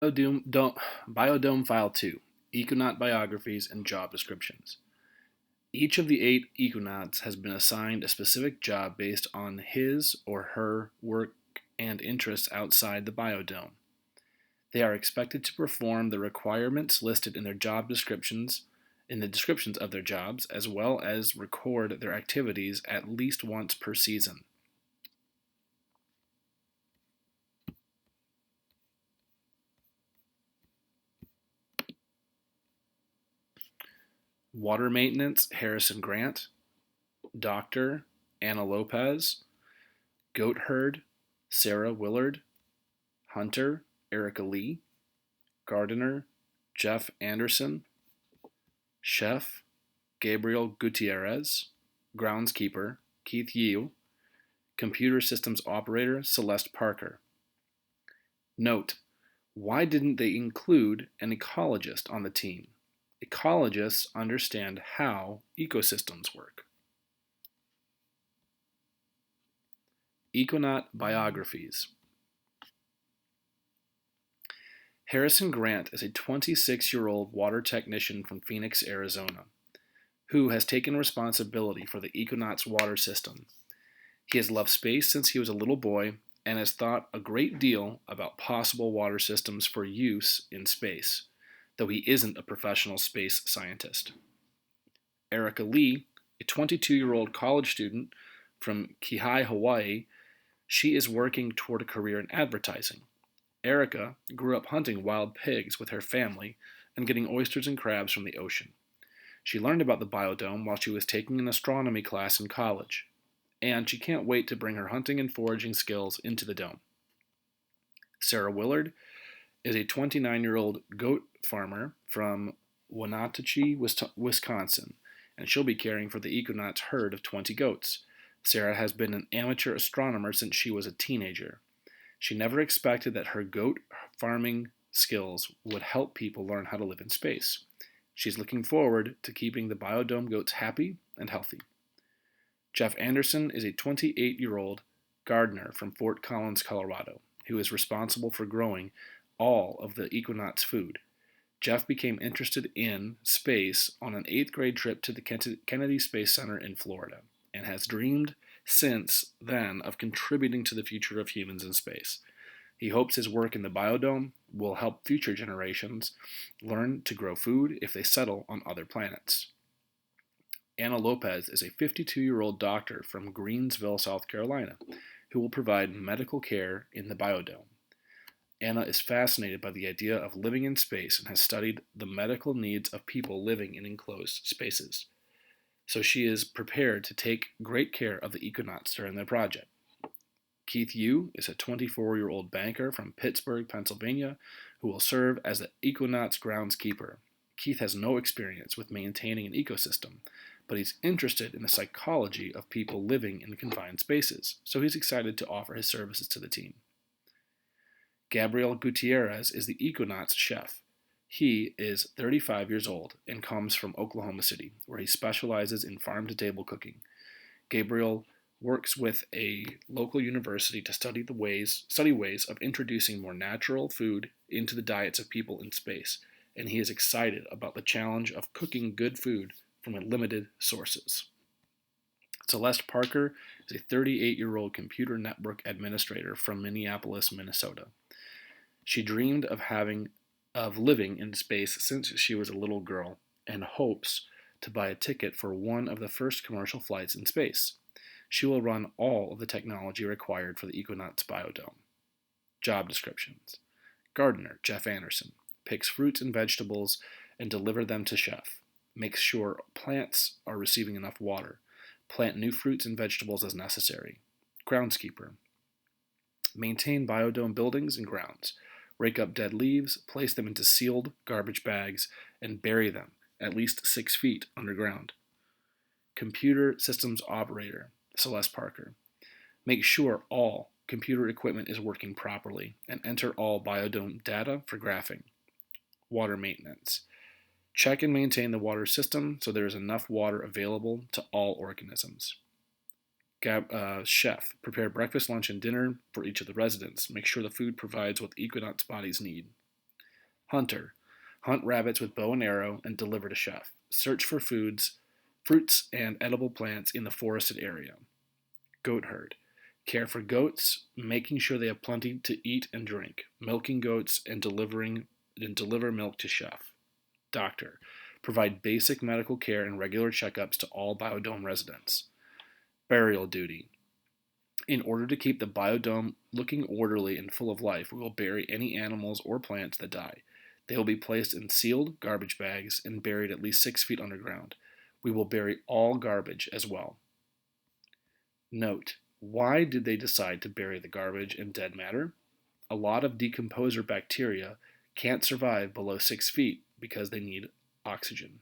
Biodome File 2, Econaut Biographies and Job Descriptions. Each of the 8 econauts has been assigned a specific job based on his or her work and interests outside the biodome. They are expected to perform the requirements listed in their job descriptions, in the descriptions of their jobs, as well as record their activities at least once per season. Water maintenance, Harrison Grant. Doctor, Anna Lopez. Goat herd, Sarah Willard. Hunter, Erica Lee. Gardener, Jeff Anderson. Chef, Gabriel Gutierrez. Groundskeeper, Keith Yu. Computer systems operator, Celeste Parker. Note, why didn't they include an ecologist on the team? Ecologists understand how ecosystems work. Econaut biographies. Harrison Grant is a 26-year-old water technician from Phoenix, Arizona, who has taken responsibility for the Econauts water system. He has loved space since he was a little boy and has thought a great deal about possible water systems for use in space, though he isn't a professional space scientist. Erica Lee, a 22-year-old college student from Kihei, Hawaii, she is working toward a career in advertising. Erica grew up hunting wild pigs with her family and getting oysters and crabs from the ocean. She learned about the biodome while she was taking an astronomy class in college, and she can't wait to bring her hunting and foraging skills into the dome. Sarah Willard is a 29-year-old goat farmer from Wenatchee, Wisconsin, and she'll be caring for the Econauts herd of 20 goats. Sarah has been an amateur astronomer since she was a teenager. She never expected that her goat farming skills would help people learn how to live in space. She's looking forward to keeping the biodome goats happy and healthy. Jeff Anderson is a 28-year-old gardener from Fort Collins, Colorado, who is responsible for growing all of the Econauts' food. Jeff became interested in space on an 8th grade trip to the Kennedy Space Center in Florida and has dreamed since then of contributing to the future of humans in space. He hopes his work in the biodome will help future generations learn to grow food if they settle on other planets. Anna Lopez is a 52-year-old doctor from Greensville, South Carolina, who will provide medical care in the biodome. Anna is fascinated by the idea of living in space and has studied the medical needs of people living in enclosed spaces. So she is prepared to take great care of the Econauts during their project. Keith Yu is a 24-year-old banker from Pittsburgh, Pennsylvania, who will serve as the Econauts groundskeeper. Keith has no experience with maintaining an ecosystem, but he's interested in the psychology of people living in confined spaces, so he's excited to offer his services to the team. Gabriel Gutierrez is the Econauts chef. He is 35 years old and comes from Oklahoma City, where he specializes in farm-to-table cooking. Gabriel works with a local university to study ways of introducing more natural food into the diets of people in space, and he is excited about the challenge of cooking good food from limited sources. Celeste Parker is a 38-year-old computer network administrator from Minneapolis, Minnesota. She dreamed of living in space since she was a little girl and hopes to buy a ticket for one of the first commercial flights in space. She will run all of the technology required for the Econauts biodome. Job descriptions. Gardener, Jeff Anderson, picks fruits and vegetables and deliver them to chef. Makes sure plants are receiving enough water. Plant new fruits and vegetables as necessary. Groundskeeper. Maintain biodome buildings and grounds. Rake up dead leaves, place them into sealed garbage bags, and bury them at least 6 feet underground. Computer systems operator, Celeste Parker. Make sure all computer equipment is working properly and enter all biodome data for graphing. Water maintenance. Check and maintain the water system so there is enough water available to all organisms. Chef, prepare breakfast, lunch, and dinner for each of the residents. Make sure the food provides what the Econauts' bodies need. Hunter. Hunt rabbits with bow and arrow and deliver to chef. Search for fruits, and edible plants in the forested area. Goat herd. Care for goats, making sure they have plenty to eat and drink. Milking goats and deliver milk to chef. Doctor. Provide basic medical care and regular checkups to all Biodome residents. Burial duty. In order to keep the biodome looking orderly and full of life, we will bury any animals or plants that die. They will be placed in sealed garbage bags and buried at least 6 feet underground. We will bury all garbage as well. Note: why did they decide to bury the garbage and dead matter? A lot of decomposer bacteria can't survive below 6 feet because they need oxygen.